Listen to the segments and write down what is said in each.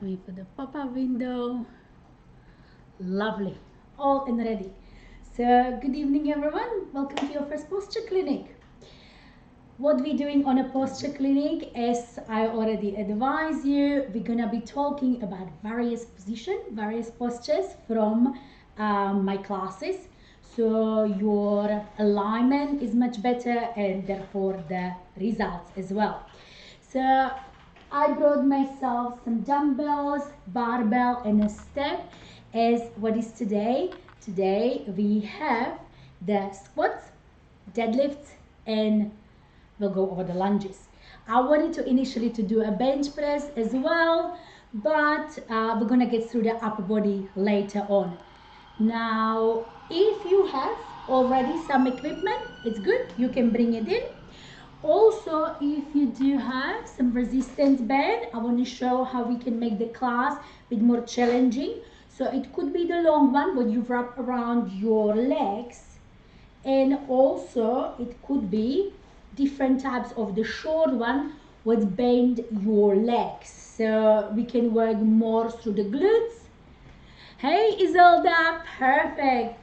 me put the pop-up window. Lovely, all and ready. So good evening everyone, welcome to your first posture clinic. What we're doing on a posture clinic, as I already advised you, we're gonna be talking about various positions, various postures from my classes, so your alignment is much better and therefore the results as well. So I brought myself some dumbbells, barbell and a step as what is today. Today we have the squats, deadlifts and we'll go over the lunges. I wanted to initially to do a bench press as well, but we're gonna get through the upper body later on. Now, if you have already some equipment, it's good, you can bring it in. Also, if you do have some resistance band, I want to show how we can make the class a bit more challenging. So it could be the long one, what you wrap around your legs, and also it could be different types of the short one, what bend your legs. So we can work more through the glutes. Hey Isolda, perfect.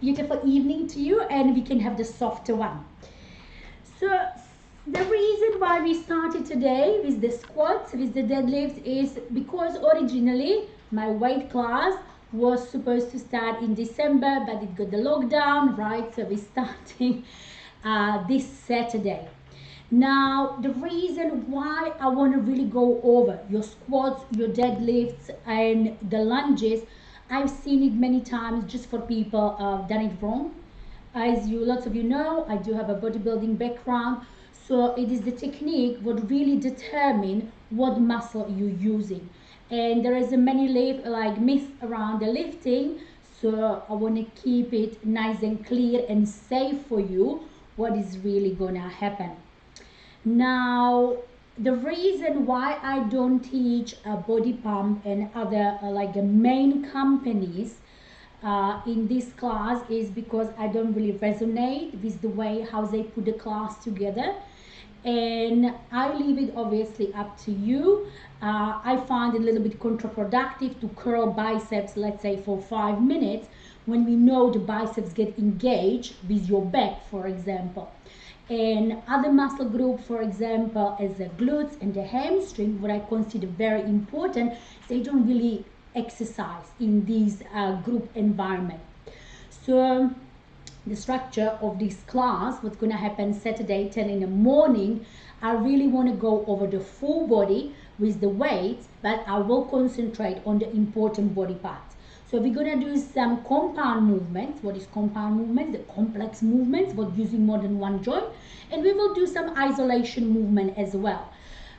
Beautiful evening to you, and we can have the softer one. So the reason why we started today with the squats, with the deadlifts, is because originally my weight class was supposed to start in December, but it got the lockdown, right? So we're starting this Saturday. Now, the reason why I want to really go over your squats, your deadlifts, and the lunges, I've seen it many times just for people done it wrong. As lots of you know, I do have a bodybuilding background, so it is the technique what really determine what muscle you're using. And there is a many myths around the lifting, so I want to keep it nice and clear and safe for you what is really gonna happen. Now, the reason why I don't teach a body pump and other like the main companies in this class is because I don't really resonate with the way how they put the class together, and I leave it obviously up to you. I find it a little bit counterproductive to curl biceps, let's say for 5 minutes, when we know the biceps get engaged with your back, for example. And other muscle group, for example, as the glutes and the hamstring, what I consider very important, they don't really exercise in this group environment. So the structure of this class, what's going to happen Saturday 10 in the morning, I really want to go over the full body with the weights, but I will concentrate on the important body parts. So we're going to do some compound movements. What is compound movements? The complex movements, but using more than one joint. And we will do some isolation movement as well.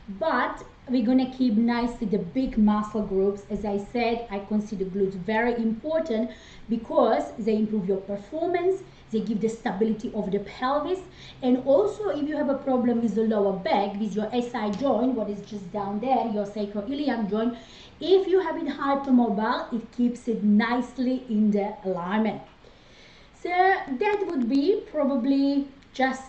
But we're going to keep nicely the big muscle groups. As I said, I consider glutes very important because they improve your performance, they give the stability of the pelvis, and also if you have a problem with the lower back, with your SI joint, what is just down there, your sacroiliac joint, if you have it hypermobile, it keeps it nicely in the alignment. So that would be probably just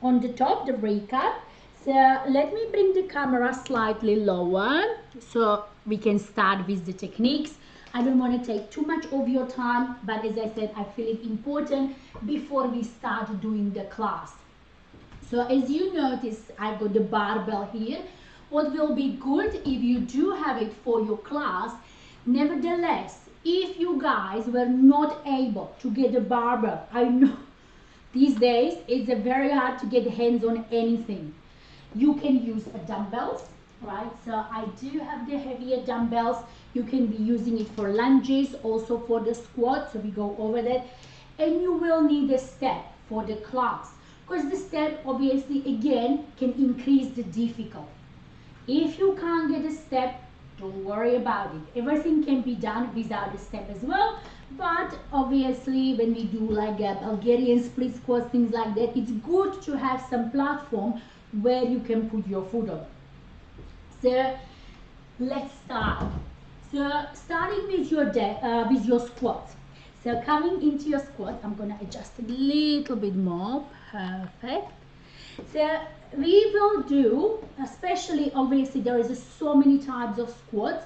on the top, the recap. So let me bring the camera slightly lower so we can start with the techniques. I don't want to take too much of your time, but as I said, I feel it important before we start doing the class. So as you notice, I've got the barbell here. What will be good if you do have it for your class, nevertheless, if you guys were not able to get a barbell, I know these days it's very hard to get hands on anything. You can use dumbbells, right? So I do have the heavier dumbbells. You can be using it for lunges, also for the squat, so we go over that. And you will need a step for the class, because the step obviously again can increase the difficulty. If you can't get a step, don't worry about it. Everything can be done without a step as well. But obviously when we do like a Bulgarian split squats, things like that, it's good to have some platform where you can put your foot on. So let's start. So starting with your squat. So coming into your squat, I'm gonna adjust it a little bit more. Perfect. So we will do, especially obviously there is so many types of squats.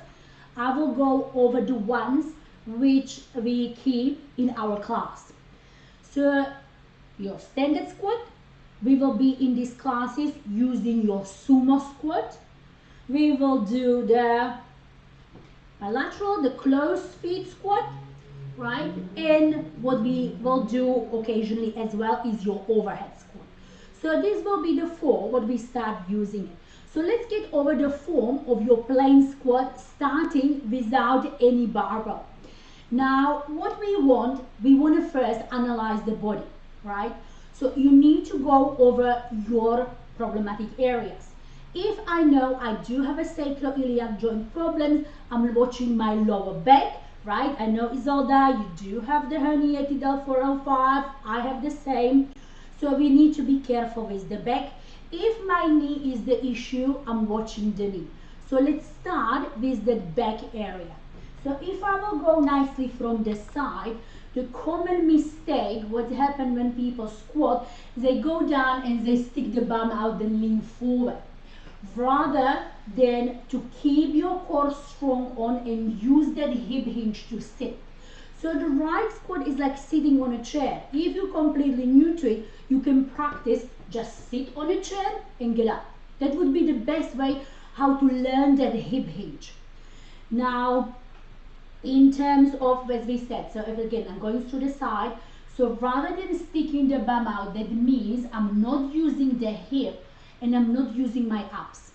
I will go over the ones which we keep in our class. So your standard squat, we will be in these classes using your sumo squat. We will do the bilateral, the closed feet squat, right? And what we will do occasionally as well is your overhead squat. So this will be the form what we start using it. So let's get over the form of your plain squat starting without any barbell. Now what we want to first analyze the body, right? So you need to go over your problematic areas. If I know I do have a sacroiliac joint problem, I'm watching my lower back, right? I know Isolda, you do have the herniated L4L5, I have the same. So we need to be careful with the back. If my knee is the issue, I'm watching the knee. So let's start with the back area. So if I will go nicely from the side, the common mistake, what happens when people squat, they go down and they stick the bum out and lean forward. Rather than to keep your core strong on and use that hip hinge to sit. So the right squat is like sitting on a chair. If you're completely new to it, you can practice just sit on a chair and get up. That would be the best way how to learn that hip hinge. Now, in terms of, as we said, so again, I'm going through the side. So rather than sticking the bum out, that means I'm not using the hip and I'm not using my abs.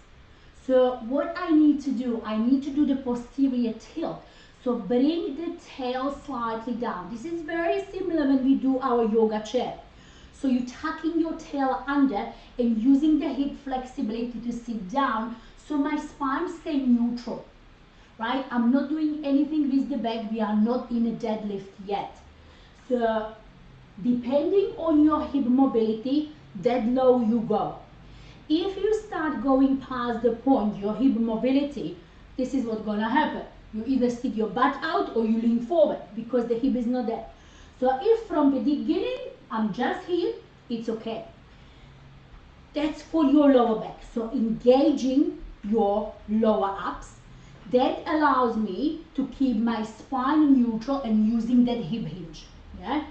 So what I need to do, I need to do the posterior tilt. So bring the tail slightly down. This is very similar when we do our yoga chair. So you're tucking your tail under and using the hip flexibility to sit down so my spine stays neutral, right? I'm not doing anything with the back. We are not in a deadlift yet. So depending on your hip mobility, that low you go. If you start going past the point, your hip mobility, this is what's gonna happen. You either stick your butt out or you lean forward because the hip is not there. So if from the beginning, I'm just here, it's okay. That's for your lower back. So engaging your lower abs, that allows me to keep my spine neutral and using that hip hinge. Yeah?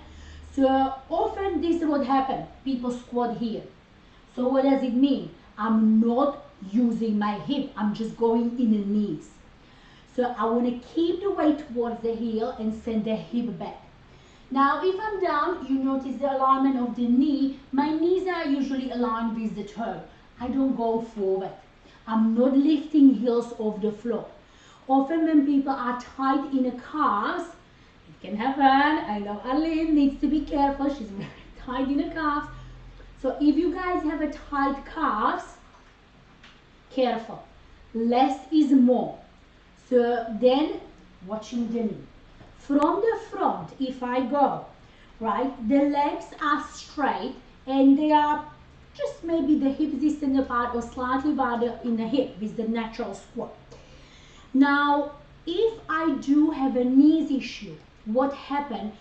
So often this is what happens. People squat here. So what does it mean? I'm not using my hip. I'm just going in the knees. So I want to keep the weight towards the heel and send the hip back. Now if I'm down, you notice the alignment of the knee. My knees are usually aligned with the toe. I don't go forward. I'm not lifting heels off the floor. Often when people are tight in the calves, it can happen. I know Aline needs to be careful. She's very tight in the calves. So if you guys have a tight calves, careful. Less is more. So then watching the knee. From the front, if I go, right, the legs are straight and they are just maybe the hip distance apart or slightly wider in the hip with the natural squat. Now, if I do have a knees issue, what happens?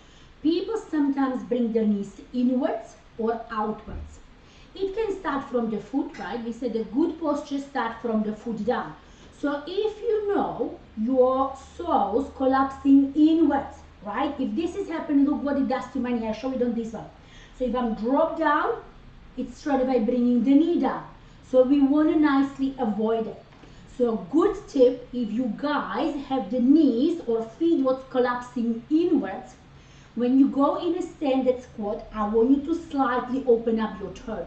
People sometimes bring their knees inwards or outwards. It can start from the foot, right? We said a good posture starts from the foot down. So if you know your soles collapsing inwards, right? If this is happening, look what it does to my knee. I show it on this one. So if I'm dropped down, it's straight away bringing the knee down. So we want to nicely avoid it. So good tip, if you guys have the knees or feet what's collapsing inwards, when you go in a standard squat, I want you to slightly open up your toes.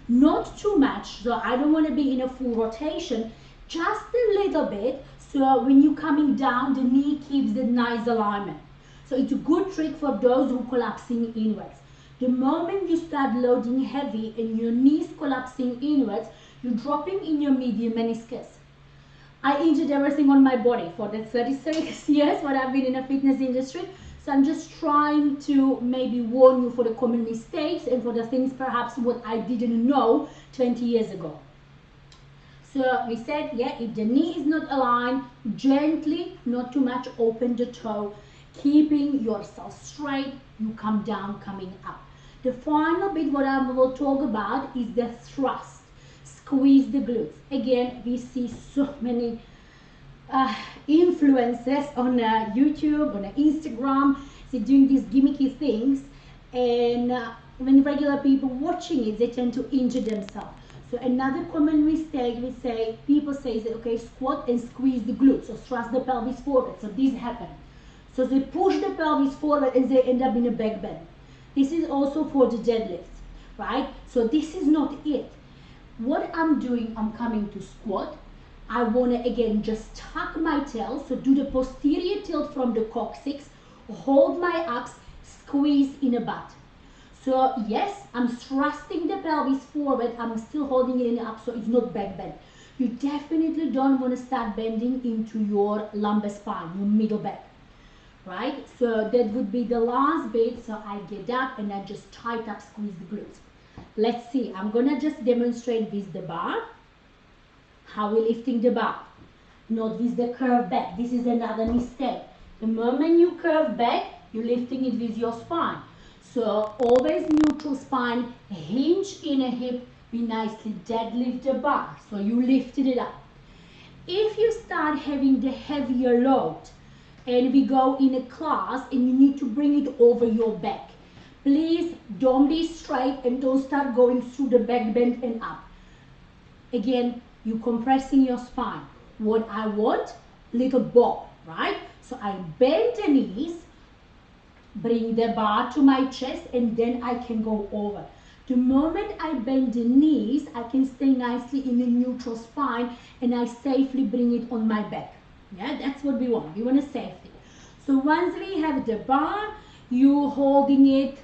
Not too much, so I don't want to be in a full rotation, just a little bit, so when you're coming down, the knee keeps the nice alignment. So it's a good trick for those who are collapsing inwards. The moment you start loading heavy and your knees collapsing inwards, you're dropping in your medial meniscus. I injured everything on my body for the 36 years what I've been in the fitness industry. So I'm just trying to maybe warn you for the common mistakes and for the things perhaps what I didn't know 20 years ago. So we said, yeah, if the knee is not aligned, gently, not too much, open the toe, keeping yourself straight, you come down, coming up. The final bit what I will talk about is the thrust. Squeeze the glutes. Again, we see so many influencers on YouTube, on Instagram, they're doing these gimmicky things, and when regular people watching it, they tend to injure themselves. So another common mistake people say that, okay, squat and squeeze the glutes, so thrust the pelvis forward. So this happens. So they push the pelvis forward and they end up in a back bend. This is also for the deadlift, right? So this is not it. What I'm doing, I'm coming to squat. I want to again just tuck my tail, so do the posterior tilt from the coccyx, hold my abs, squeeze in a butt. So yes, I'm thrusting the pelvis forward, I'm still holding it in the up, so it's not back bend. You definitely don't want to start bending into your lumbar spine, your middle back, right? So that would be the last bit. So I get up and I just tight up, squeeze the glutes. Let's see, I'm gonna just demonstrate with the bar. How we're lifting the bar, not with the curve back. This is another mistake. The moment you curve back, you're lifting it with your spine. So always neutral spine, hinge in a hip, we nicely deadlift the bar. So you lifted it up. If you start having the heavier load and we go in a class and you need to bring it over your back, please don't be straight and don't start going through the back bend and up. Again, you compressing your spine. What I want, little bob, right? So I bend the knees, bring the bar to my chest, and then I can go over. The moment I bend the knees, I can stay nicely in a neutral spine and I safely bring it on my back. Yeah, that's what we want. We want a safety. So once we have the bar, you holding it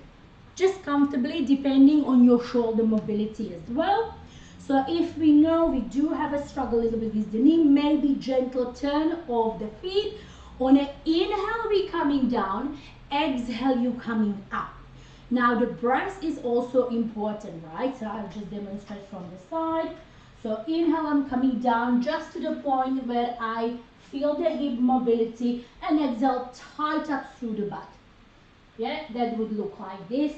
just comfortably depending on your shoulder mobility as well. So if we know we do have a struggle a little bit with the knee, maybe gentle turn of the feet. On an inhale, we coming down, exhale, you coming up. Now the breath is also important, right? So I'll just demonstrate from the side. So inhale, I'm coming down just to the point where I feel the hip mobility, and exhale, tight up through the butt. Yeah, that would look like this.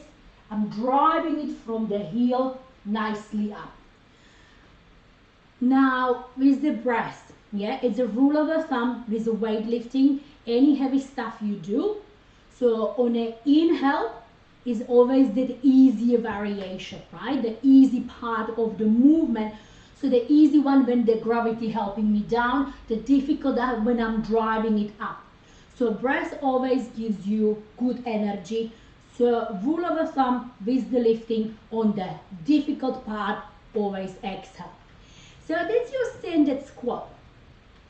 I'm driving it from the heel nicely up. Now with the breath, yeah, it's a rule of the thumb with the weightlifting, any heavy stuff you do. So on an inhale is always the easier variation, right? The easy part of the movement. So the easy one when the gravity helping me down, the difficult when I'm driving it up. So breath always gives you good energy. So rule of the thumb with the lifting, on the difficult part, always exhale. So that's your standard squat.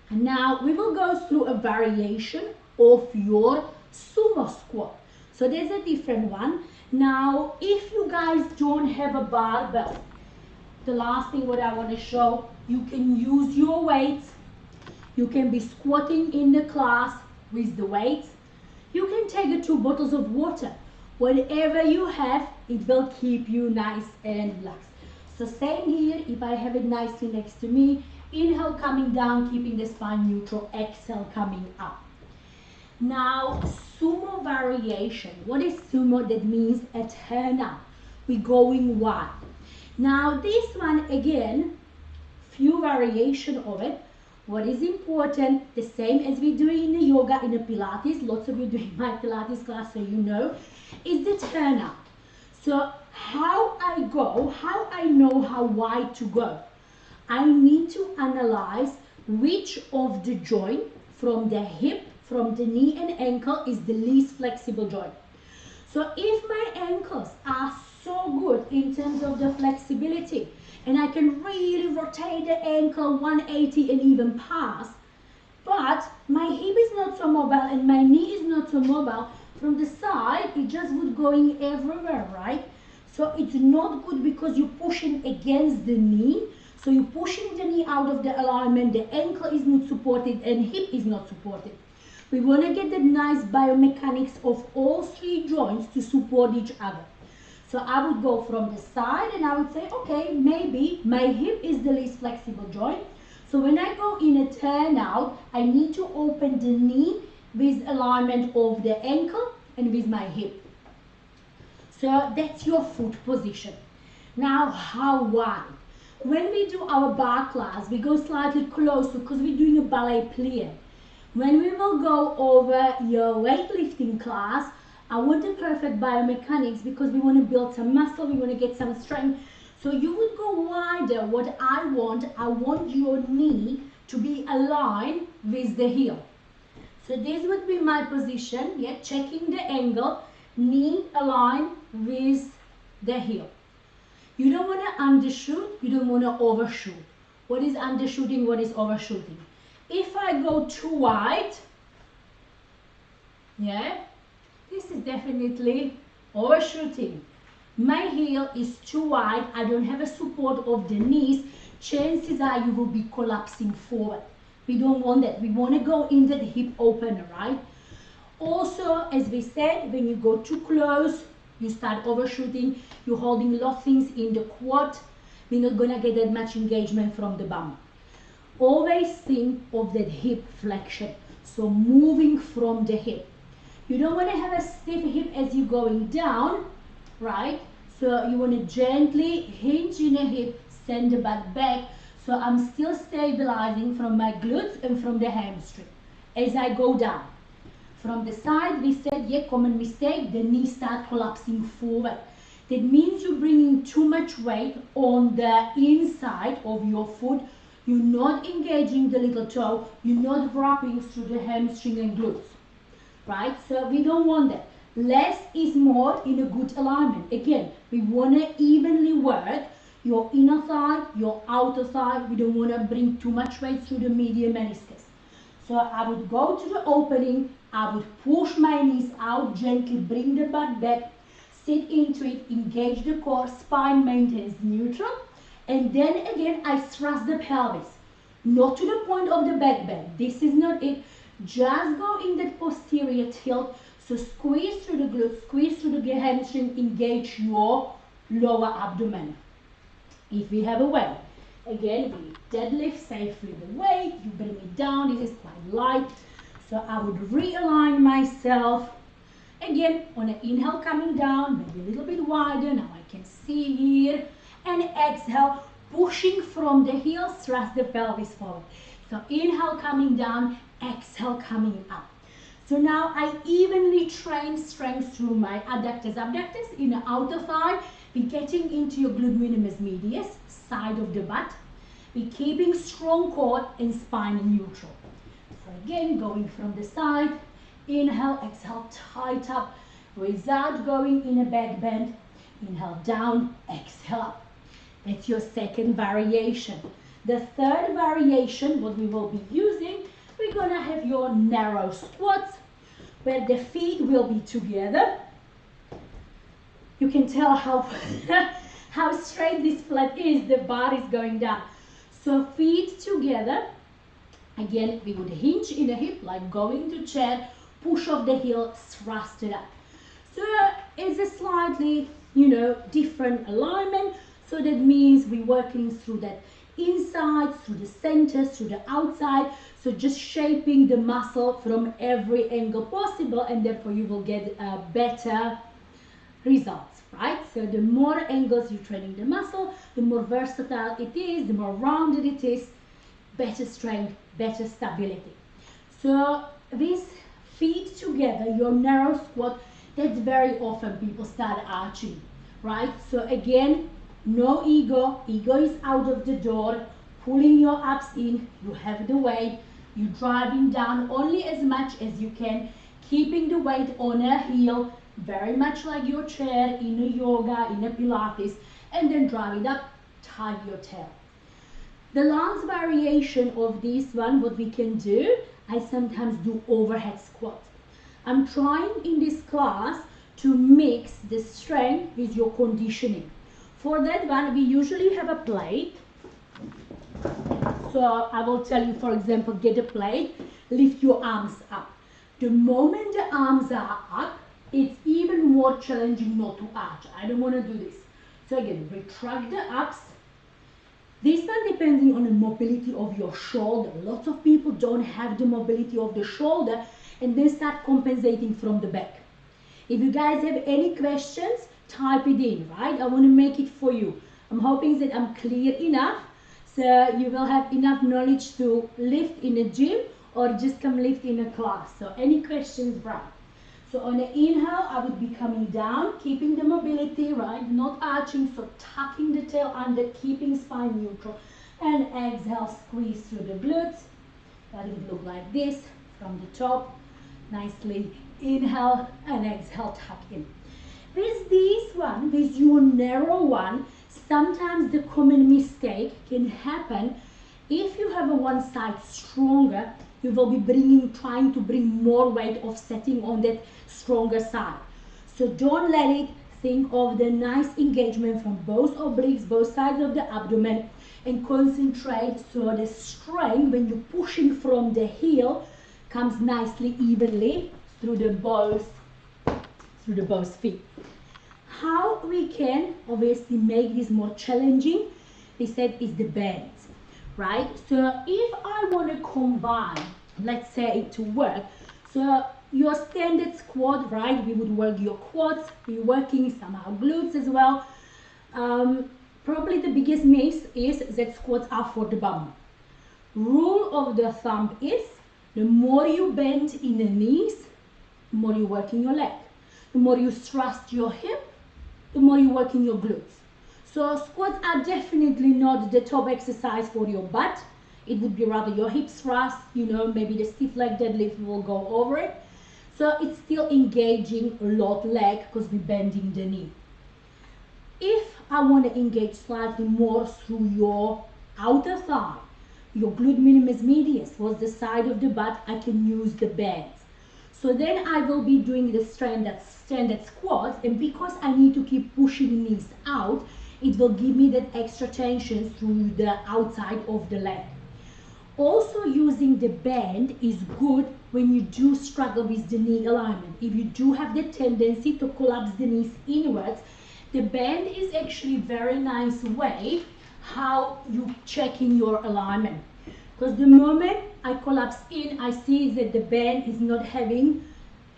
And now we will go through a variation of your sumo squat. So there's a different one. Now, if you guys don't have a barbell, the last thing what I want to show, you can use your weights. You can be squatting in the class with the weights. You can take 2 bottles of water. Whatever you have, it will keep you nice and relaxed. So same here, if I have it nicely next to me, inhale coming down, keeping the spine neutral, exhale coming up. Now, sumo variation. What is sumo? That means a turn up. We're going wide. Now this one, again, few variation of it. What is important, the same as we do in the yoga, in the Pilates, lots of you doing my Pilates class, so you know, is the turn up. So how I go, how I know how wide to go, I need to analyze which of the joint from the hip, from the knee and ankle is the least flexible joint. So if my ankles are so good in terms of the flexibility, and I can really rotate the ankle 180 and even pass, but my hip is not so mobile and my knee is not so mobile, from the side it just would going everywhere, right? So it's not good because you're pushing against the knee. So you're pushing the knee out of the alignment, the ankle is not supported and hip is not supported. We want to get the nice biomechanics of all 3 joints to support each other. So I would go from the side and I would say, okay, maybe my hip is the least flexible joint. So when I go in a turn out, I need to open the knee with alignment of the ankle and with my hip. So that's your foot position. Now, how wide? When we do our bar class, we go slightly closer because we're doing a ballet plie. When we will go over your weightlifting class, I want the perfect biomechanics because we want to build some muscle, we want to get some strength. So you would go wider. What I want your knee to be aligned with the heel. So this would be my position, yeah, checking the angle, knee aligned with the heel. You don't want to undershoot, you don't want to overshoot. What is undershooting, what is overshooting? If I go too wide, yeah, this is definitely overshooting. My heel is too wide, I don't have a support of the knees, chances are you will be collapsing forward. We don't want that. We want to go into the hip opener, right? Also, as we said, when you go too close, you start overshooting, you're holding a lot of things in the quad, we're not gonna get that much engagement from the bum. Always think of that hip flexion, so moving from the hip. You don't want to have a stiff hip as you're going down, right? So you want to gently hinge in the hip, send the butt back, so I'm still stabilizing from my glutes and from the hamstring as I go down. From the side, we said, yeah, common mistake, the knees start collapsing forward. That means you're bringing too much weight on the inside of your foot. You're not engaging the little toe. You're not wrapping through the hamstring and glutes, right? So we don't want that. Less is more in a good alignment. Again, we want to evenly work your inner thigh, your outer thigh. We don't want to bring too much weight through the medial meniscus. So I would go to the opening, I would push my knees out gently, bring the butt back, sit into it, engage the core, spine maintains neutral, and then again I thrust the pelvis, not to the point of the back bend. This is not it. Just go in that posterior tilt, so squeeze through the glutes, squeeze through the hamstring, engage your lower abdomen. If we have a weight, again, we deadlift safely the weight, you bring it down, this is quite light. So I would realign myself. Again, on an inhale coming down, maybe a little bit wider, now I can see here. And exhale, pushing from the heels, thrust the pelvis forward. So inhale coming down, exhale coming up. So now I evenly train strength through my adductors, abductors in the outer thigh. We're getting into your glute minimus medius, side of the butt. We're keeping strong core and spine neutral. So again, going from the side, inhale, exhale, tight up, without going in a back bend. Inhale down, exhale up. That's your second variation. The third variation, what we will be using, we're gonna have your narrow squats, where the feet will be together. You can tell how, how straight this flat is, the bar is going down. So feet together, again, we would hinge in the hip, like going to chair, push off the heel, thrust it up. So it's a slightly, different alignment. So that means we're working through that inside, through the center, through the outside. So just shaping the muscle from every angle possible, and therefore you will get better results, right? So the more angles you're training the muscle, the more versatile it is, the more rounded it is, better strength, better stability. So these feet together, your narrow squat, that's very often people start arching, right? So again, no ego is out of the door, pulling your abs in, you have the weight, you're driving down only as much as you can, keeping the weight on a heel, very much like your chair in a yoga, in a Pilates, and then drive it up, tie your tail. The last variation of this one, what we can do, I sometimes do overhead squats. I'm trying in this class to mix the strength with your conditioning. For that one, we usually have a plate. So I will tell you, for example, get a plate, lift your arms up. The moment the arms are up, it's even more challenging not to arch. I don't want to do this. So again, retract the abs. This one depending on the mobility of your shoulder. Lots of people don't have the mobility of the shoulder and then start compensating from the back. If you guys have any questions, type it in, right? I want to make it for you. I'm hoping that I'm clear enough, so you will have enough knowledge to lift in a gym or just come lift in a class. So any questions, Brian? So on the inhale, I would be coming down, keeping the mobility, right? Not arching, so tucking the tail under, keeping spine neutral. And exhale, squeeze through the glutes. That would look like this from the top. Nicely inhale and exhale, tuck in. With this one, with your narrow one, sometimes the common mistake can happen if you have a one side stronger, you will be trying to bring more weight offsetting on that stronger side. So don't let it. Think of the nice engagement from both obliques, both sides of the abdomen, and concentrate so the strength when you're pushing from the heel comes nicely evenly through the both feet. How we can obviously make this more challenging, we said, is the bends, right? So if I want to combine, let's say, to work, so your standard squat, right, we would work your quads, we're working somehow glutes as well. Probably the biggest miss is that squats are for the bum. Rule of the thumb is, the more you bend in the knees, the more you're working your leg. The more you thrust your hip, the more you work in your glutes. So squats are definitely not the top exercise for your butt. It would be rather your hip thrust, you know, maybe the stiff leg deadlift will go over it. So it's still engaging a lot leg because we're bending the knee. If I want to engage slightly more through your outer thigh, your glute minimus medius was the side of the butt, I can use the bends. So then I will be doing the standard squats, and because I need to keep pushing knees out, it will give me that extra tension through the outside of the leg. Also, using the bend is good when you do struggle with the knee alignment. If you do have the tendency to collapse the knees inwards, the bend is actually a very nice way how you check in your alignment. Because the moment I collapse in, I see that the bend is not having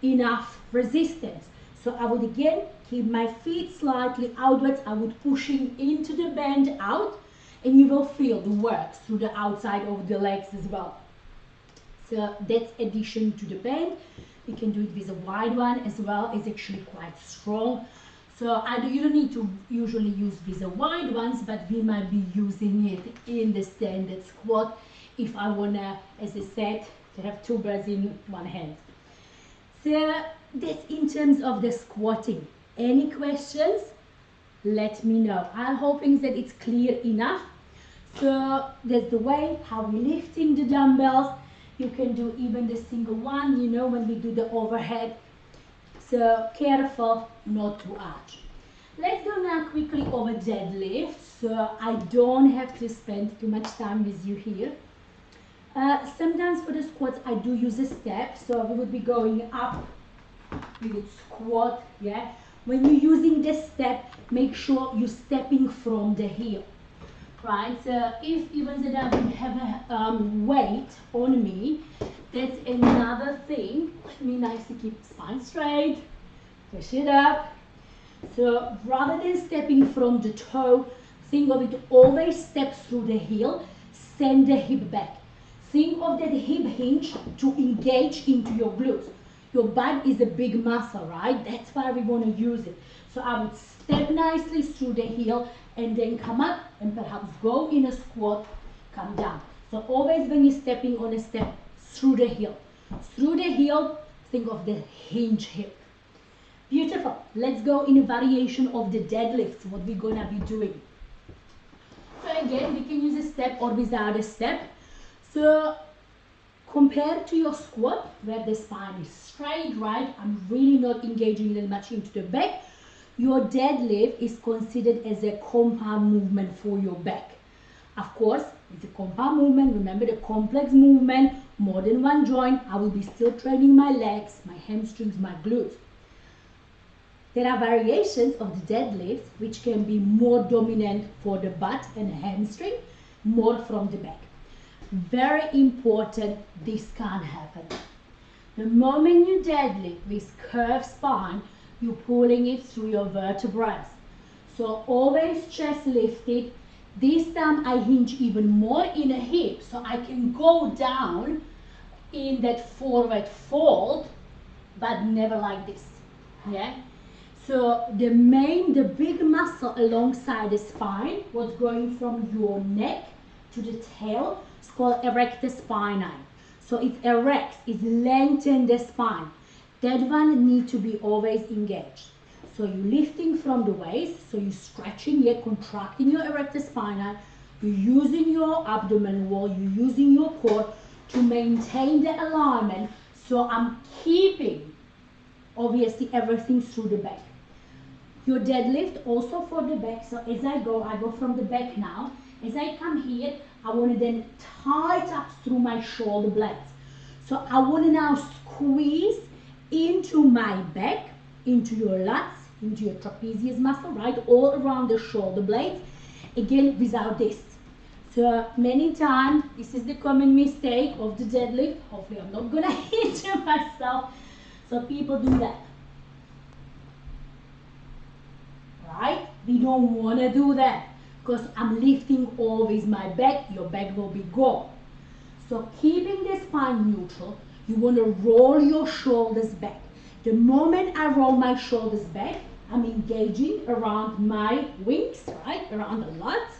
enough resistance. So I would again keep my feet slightly outwards. I would pushing into the bend out, and you will feel the work through the outside of the legs as well. So that's addition to the bend. We can do it with a wide one as well. It's actually quite strong. So you don't need to usually use with the wide ones, but we might be using it in the standard squat if I wanna, as I said, to have two birds in one hand. So that's in terms of the squatting. Any questions? Let me know. I'm hoping that it's clear enough. So that's the way how we're lifting the dumbbells. You can do even the single one, you know, when we do the overhead. So careful not to arch. Let's go now quickly over deadlift, so I don't have to spend too much time with you here. Sometimes for the squats I do use a step, so we would be going up with squat, yeah. When you're using the step, make sure you're stepping from the heel, right? So if even that I would have a weight on me, that's another thing. Let me nicely keep spine straight, push it up. So rather than stepping from the toe, think of it always step through the heel, send the hip back. Think of that hip hinge to engage into your glutes. Your butt is a big muscle, right? That's why we want to use it. So I would step nicely through the heel and then come up and perhaps go in a squat, come down. So always when you're stepping on a step, through the heel. Through the heel, think of the hinge hip. Beautiful. Let's go in a variation of the deadlifts, what we're gonna be doing. So again, we can use a step or without a step. So compared to your squat, where the spine is straight, right? I'm really not engaging that much into the back. Your deadlift is considered as a compound movement for your back. Of course, it's a compound movement. Remember the complex movement, more than one joint. I will be still training my legs, my hamstrings, my glutes. There are variations of the deadlift which can be more dominant for the butt and hamstring, more from the back. Very important, this can't happen. The moment you deadlift with curved spine, you're pulling it through your vertebrae. So always chest lifted. This time I hinge even more in a hip, so I can go down in that forward fold, but never like this. Yeah. So the big muscle alongside the spine, what's going from your neck to the tail, is called erector spinae. So it erects, it lengthens the spine. That one needs to be always engaged. So you're lifting from the waist, so you're stretching, you're contracting your erector spinae, you're using your abdomen wall, you're using your core to maintain the alignment. So I'm keeping, obviously, everything through the back. Your deadlift also for the back. So as I go from the back now. As I come here, I want to then tight up through my shoulder blades. So I want to now squeeze into my back, into your lats, into your trapezius muscle, right? All around the shoulder blades. Again, without this. So many times, this is the common mistake of the deadlift. Hopefully I'm not going to injure myself. So people do that. Right? We don't want to do that because I'm lifting always my back. Your back will be gone. So keeping the spine neutral, you want to roll your shoulders back. The moment I roll my shoulders back, I'm engaging around my wings, right? Around the lats.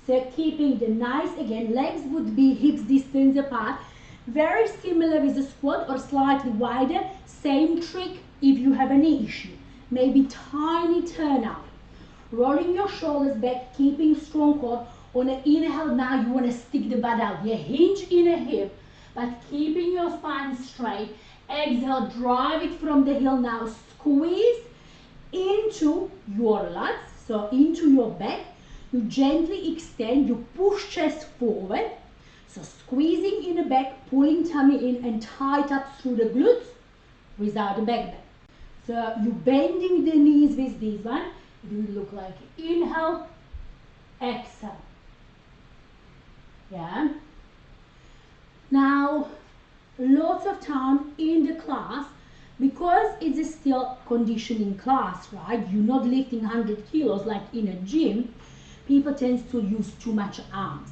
So keeping the nice, again, legs would be hips distance apart. Very similar with a squat or slightly wider. Same trick if you have any issue. Maybe tiny turn out. Rolling your shoulders back, keeping strong core. On an inhale now you want to stick the butt out. You hinge in a hip, but keeping your spine straight. Exhale, drive it from the heel now. Squeeze into your lats, so into your back. You gently extend, you push chest forward. So squeezing in the back, pulling tummy in and tight up through the glutes without the back bend. So you're bending the knees with this one. It will look like inhale, exhale. Yeah. Now, lots of time in the class, because it's still conditioning class, right? You're not lifting 100 kilos like in a gym. People tend to use too much arms.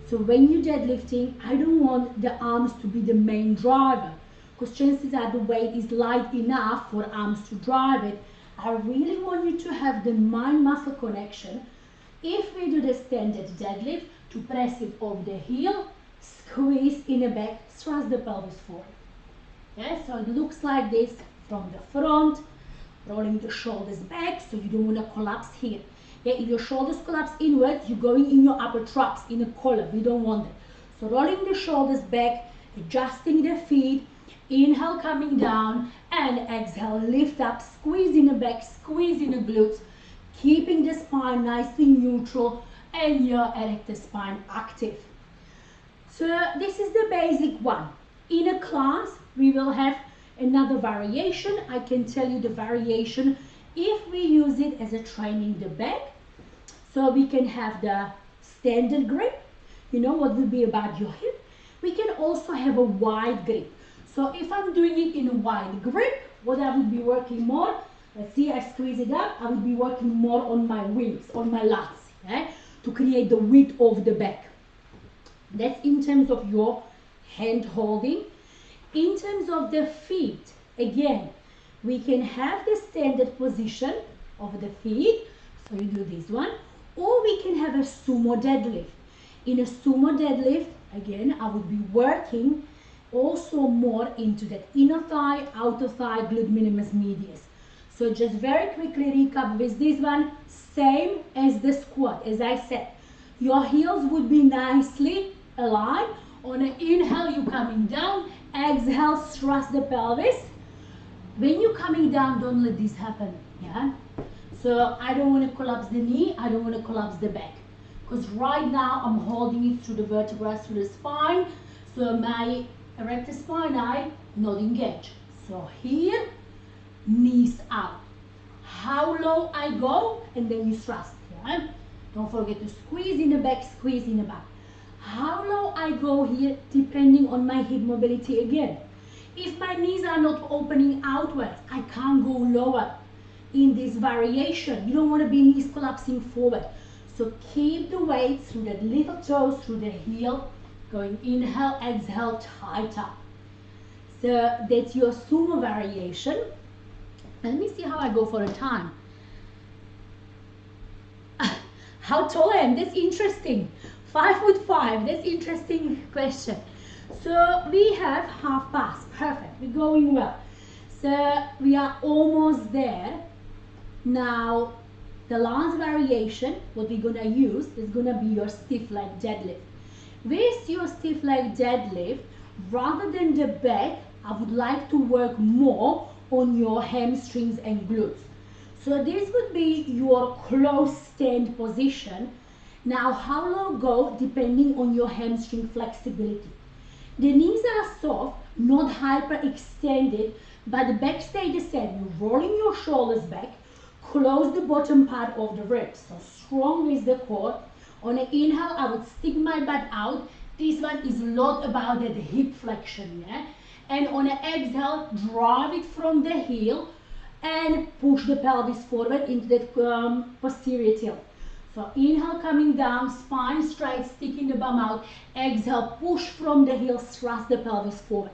So when you're deadlifting, I don't want the arms to be the main driver, because chances are the weight is light enough for arms to drive it. I really want you to have the mind-muscle connection. If we do the standard deadlift, to press it over the heel, squeeze in the back, thrust the pelvis forward. Yeah, so it looks like this from the front, rolling the shoulders back, so you don't want to collapse here. Yeah, if your shoulders collapse inwards, you're going in your upper traps, in a collar. We don't want that. So rolling the shoulders back, adjusting the feet, inhale coming down, and exhale, lift up, squeeze in the back, squeeze in the glutes, keeping the spine nicely neutral and your erector spine active. So this is the basic one. In a class, we will have another variation. I can tell you the variation if we use it as a training the back. So we can have the standard grip, you know what will be about your hip. We can also have a wide grip. So if I'm doing it in a wide grip, what I would be working more, let's see, I squeeze it up, I would be working more on my wings, on my lats, okay, to create the width of the back. That's in terms of your hand holding. In terms of the feet, again, we can have the standard position of the feet, so you do this one, or we can have a sumo deadlift. In a sumo deadlift, again, I would be working also more into that inner thigh, outer thigh, glute minimus medius. So just very quickly recap with this one, same as the squat, as I said. Your heels would be nicely aligned. On an inhale, you're coming down. Exhale, thrust the pelvis. When you're coming down, don't let this happen, yeah? So I don't want to collapse the knee, I don't want to collapse the back. Because right now, I'm holding it through the vertebrae, through the spine. So my erector spinae not engaged. So here, knees out. How low I go, and then you thrust, yeah? Don't forget to squeeze in the back, squeeze in the back. How low I go here, depending on my hip mobility again. If my knees are not opening outwards, I can't go lower in this variation. You don't want to be knees collapsing forward. So keep the weight through the little toes, through the heel, going inhale, exhale, tight up. So that's your Sumo variation. And let me see how I go for a time. How tall I am, that's interesting. 5'5", that's interesting question. So we have half pass, perfect, we're going well. So we are almost there. Now, the last variation, what we're gonna use is gonna be your stiff leg deadlift. With your stiff leg deadlift, rather than the back, I would like to work more on your hamstrings and glutes. So this would be your close stand position. Now, how low go depending on your hamstring flexibility. The knees are soft, not hyperextended, but the back stays the same. You're rolling your shoulders back, close the bottom part of the ribs. So strong with the core. On an inhale, I would stick my butt out. This one is a lot about the hip flexion, yeah? And on an exhale, drive it from the heel and push the pelvis forward into that posterior tilt. So inhale, coming down, spine straight, sticking the bum out. Exhale, push from the heels, thrust the pelvis forward.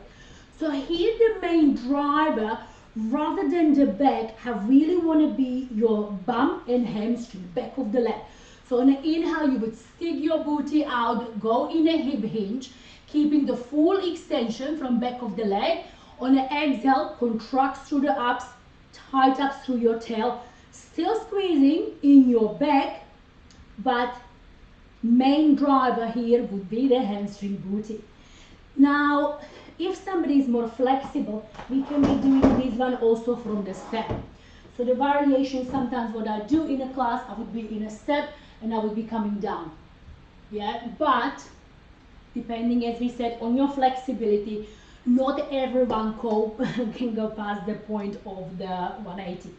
So here the main driver, rather than the back, I really want to be your bum and hamstring, back of the leg. So on an inhale, you would stick your booty out, go in a hip hinge, keeping the full extension from back of the leg. On an exhale, contract through the abs, tight up through your tail, still squeezing in your back, but main driver here would be the hamstring booty. Now, if somebody is more flexible, we can be doing this one also from the step. So the variation, sometimes what I do in a class, I would be in a step and I would be coming down. Yeah, but depending, as we said, on your flexibility, not everyone can go past the point of the 180.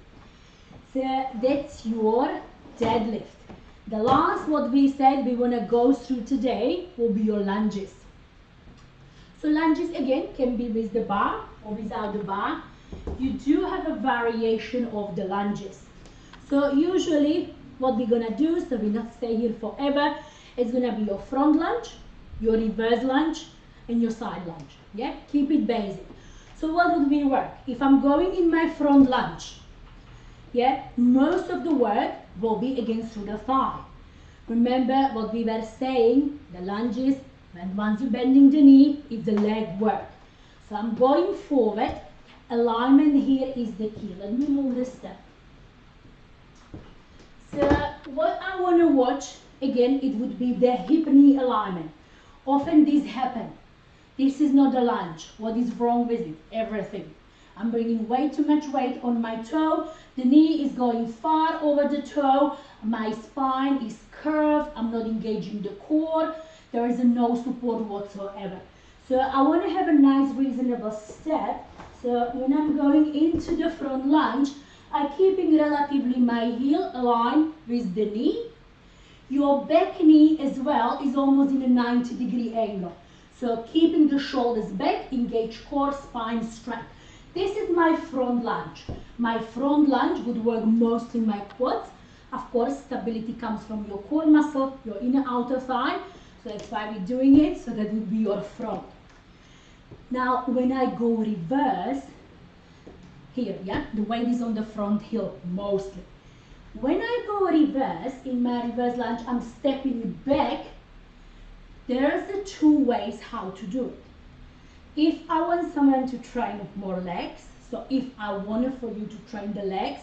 So that's your deadlift. The last, what we said we want to go through today will be your lunges. So lunges again can be with the bar or without the bar. You do have a variation of the lunges. So usually what we're gonna do, so we not stay here forever, it's gonna be your front lunge, your reverse lunge, and your side lunge. Yeah, keep it basic. So what would we work? If I'm going in my front lunge, yeah, most of the work will be against through the thigh. Remember what we were saying, the lunges, and once you're bending the knee, it's the leg work. So I'm going forward. Alignment here is the key. Let me move this step. So what I want to watch, again, it would be the hip-knee alignment. Often this happens. This is not a lunge. What is wrong with it? Everything. I'm bringing way too much weight on my toe. The knee is going far over the toe. My spine is curved. I'm not engaging the core. There is no support whatsoever. So I want to have a nice reasonable step. So when I'm going into the front lunge, I'm keeping relatively my heel aligned with the knee. Your back knee as well is almost in a 90-degree angle. So keeping the shoulders back, engage core, spine straight. This is my front lunge. My front lunge would work mostly my quads. Of course, stability comes from your core muscle, your inner outer thigh. So that's why we're doing it. So that would be your front. Now, when I go reverse, here, yeah, the weight is on the front heel mostly. When I go reverse, in my reverse lunge, I'm stepping back. There's the two ways how to do it. If I want someone to train more legs, so if I wanted for you to train the legs,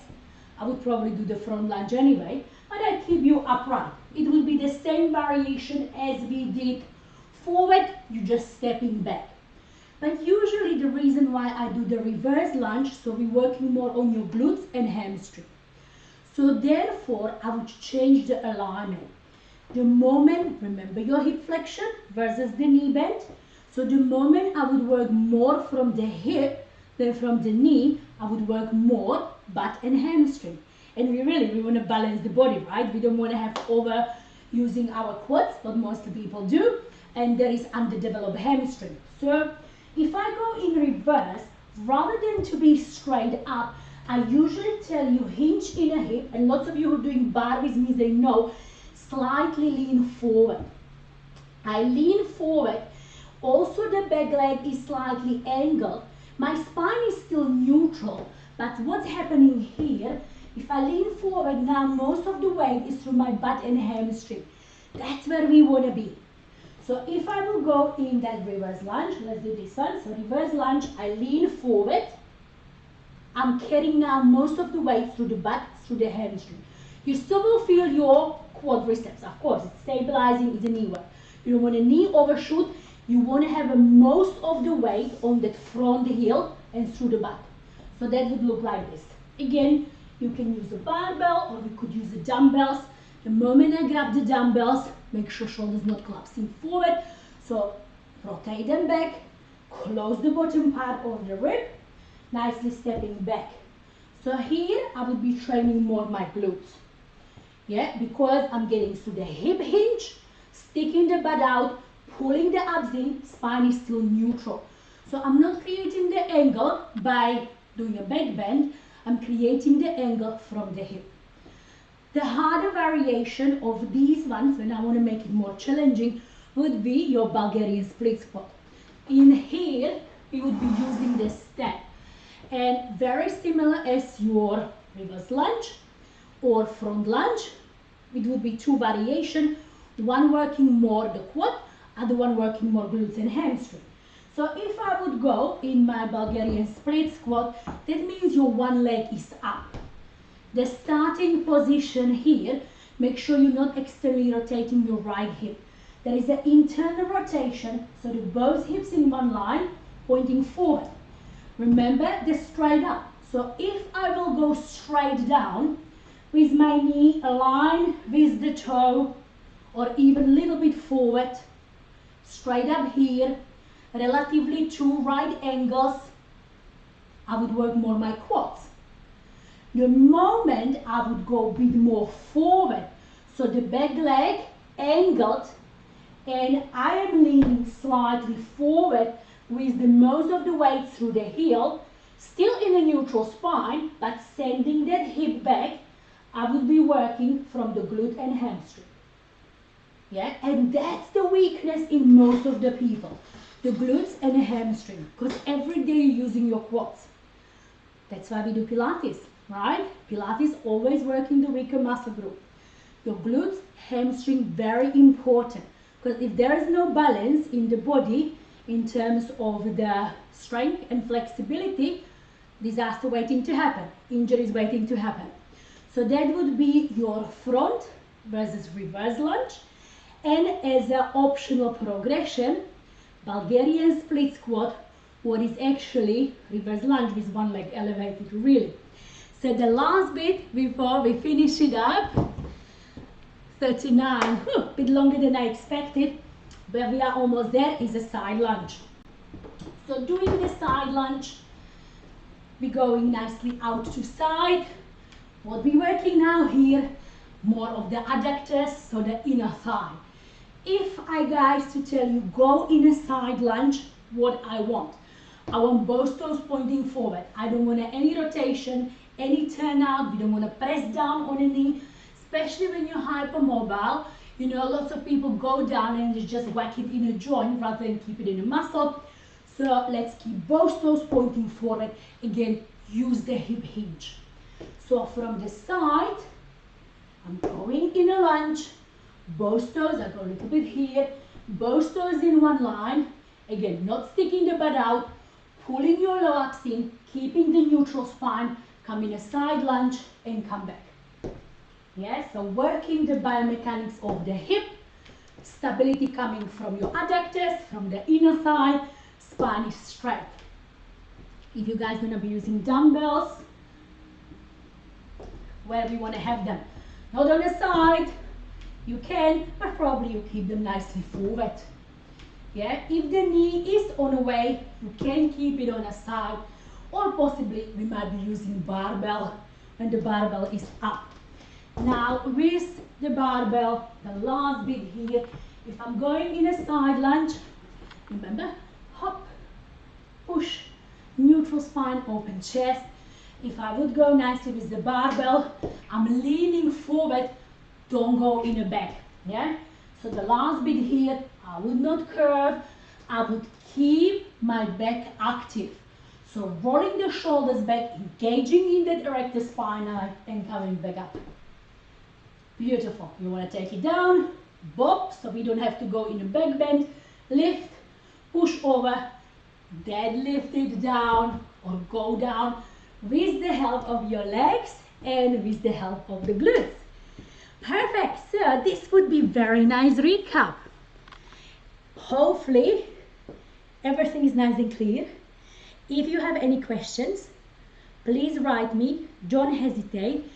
I would probably do the front lunge anyway, but I keep you upright. It will be the same variation as we did forward, you're just stepping back. But usually the reason why I do the reverse lunge, so we're working more on your glutes and hamstring. So therefore, I would change the alignment. The moment, remember your hip flexion versus the knee bend. So the moment I would work more from the hip than from the knee, I would work more butt and hamstring. And we want to balance the body, right? We don't want to have over using our quads, what most people do, and there is underdeveloped hamstring. So if I go in reverse, rather than to be straight up, I usually tell you hinge in a hip, and lots of you who are doing bar with me, they know, slightly lean forward. I lean forward, also the back leg is slightly angled, my spine is still neutral, but what's happening here, if I lean forward now, most of the weight is through my butt and hamstring. That's where we want to be. So if I will go in that reverse lunge, let's do this one. So reverse lunge, I lean forward. I'm carrying now most of the weight through the butt, through the hamstring. You still will feel your quadriceps. Of course, it's stabilizing, it's a knee work. You don't want a knee overshoot. You want to have most of the weight on that front heel and through the butt. So that would look like this. Again, you can use a barbell or you could use the dumbbells. The moment I grab the dumbbells, make sure shoulders not collapsing forward. So rotate them back, close the bottom part of the rib, nicely stepping back. So here I will be training more my glutes. Yeah, because I'm getting to the hip hinge, sticking the butt out, pulling the abs in, spine is still neutral. So I'm not creating the angle by doing a back bend, I'm creating the angle from the hip. The harder variation of these ones, when I want to make it more challenging, would be your Bulgarian split squat. In here, we would be using this step. And very similar as your reverse lunge or front lunge, it would be two variations, one working more the quad, other one working more glutes and hamstring. So if I would go in my Bulgarian split squat, that means your one leg is up. The starting position here, make sure you're not externally rotating your right hip. There is an internal rotation, so the both hips in one line, pointing forward. Remember the straight up. So if I will go straight down, with my knee aligned with the toe, or even a little bit forward, straight up here, relatively two right angles, I would work more my quads. The moment I would go a bit more forward, so the back leg angled, and I am leaning slightly forward with the most of the weight through the heel, still in a neutral spine, but sending that hip back, I would be working from the glute and hamstring. Yeah, and that's the weakness in most of the people, the glutes and the hamstring, because every day you're using your quads. That's why we do Pilates, right? Pilates always working the weaker muscle group. Your glutes, hamstring, very important, because if there is no balance in the body in terms of the strength and flexibility, disaster waiting to happen, injuries waiting to happen. So that would be your front versus reverse lunge. And as an optional progression, Bulgarian split squat, what is actually reverse lunge with one leg elevated, really. So the last bit before we finish it up, 39, a bit longer than I expected, but we are almost there, is a side lunge. So doing the side lunge, we're going nicely out to side. What we're working now here, more of the adductors, so the inner thigh. If I guys to tell you go in a side lunge, what I want both toes pointing forward. I don't want any rotation, any turn out. We don't want to press down on a knee, especially when you're hypermobile. You know, lots of people go down and they just whack it in a joint rather than keep it in a muscle. So let's keep both toes pointing forward. Again, use the hip hinge. So from the side, I'm going in a lunge. Both toes, I go a little bit here. Both toes in one line. Again, not sticking the butt out. Pulling your low abs in. Keeping the neutral spine. Come in a side lunge and come back. Yeah, so working the biomechanics of the hip. Stability coming from your adductors, from the inner thigh. Spine is straight. If you guys are going to be using dumbbells, where we want to have them, not on the side, you can, but probably you keep them nicely forward. Yeah, if the knee is on a way, you can keep it on a side, or possibly we might be using barbell when the barbell is up. Now with the barbell, the last bit here, if I'm going in a side lunge, remember, hop, push, neutral spine, open chest. If I would go nicely with the barbell, I'm leaning forward, don't go in the back, yeah? So the last bit here, I would not curve, I would keep my back active. So rolling the shoulders back, engaging in that erector spine and coming back up. Beautiful. You want to take it down, bob, so we don't have to go in a back bend, lift, push over, deadlift it down or go down with the help of your legs and with the help of the glutes. Perfect. So this would be very nice recap. Hopefully everything is nice and clear. If you have any questions, please write me, don't hesitate.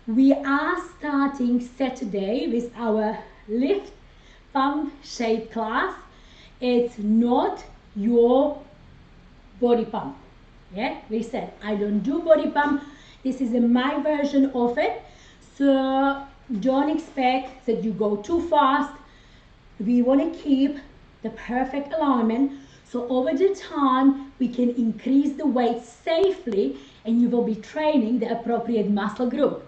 We are starting Saturday with our lift pump shape class. It's not your body pump. Yeah, we said I don't do body pump. This is my version of it. So don't expect that you go too fast. We want to keep the perfect alignment. So over the time, we can increase the weight safely and you will be training the appropriate muscle group.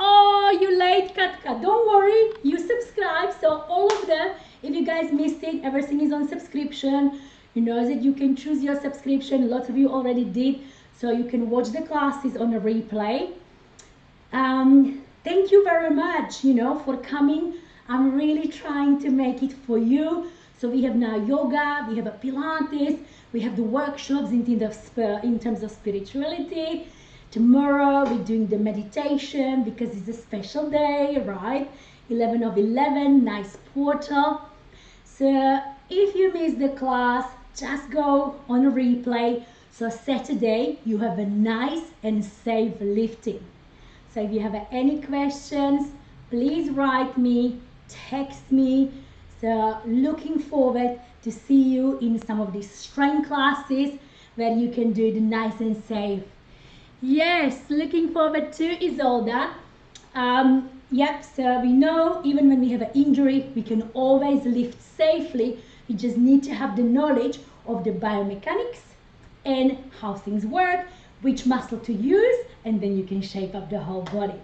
Oh, you late, Katka. Don't worry, you subscribe. So all of them, if you guys missed it, everything is on subscription. You know that you can choose your subscription. Lots of you already did. So you can watch the classes on a replay. Thank you very much, for coming. I'm really trying to make it for you. So we have now yoga, we have a Pilates, we have the workshops in terms of spirituality. Tomorrow we're doing the meditation because it's a special day, right? 11 of 11, nice portal. So if you miss the class, just go on a replay. So Saturday you have a nice and safe lifting. So if you have any questions, please write me, text me. So looking forward to see you in some of these strength classes where you can do it nice and safe. Yes, looking forward to Isolda. Yep, so we know even when we have an injury, we can always lift safely. We just need to have the knowledge of the biomechanics and how things work, which muscle to use, and then you can shape up the whole body.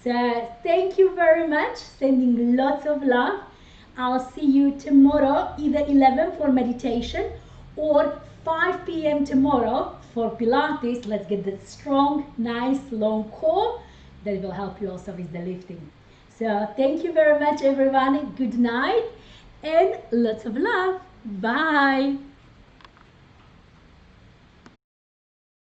So thank you very much, sending lots of love. I'll see you tomorrow, either 11 for meditation or 5 p.m. tomorrow for Pilates. Let's get that strong, nice, long core that will help you also with the lifting. So thank you very much, everyone. Good night and lots of love. Bye.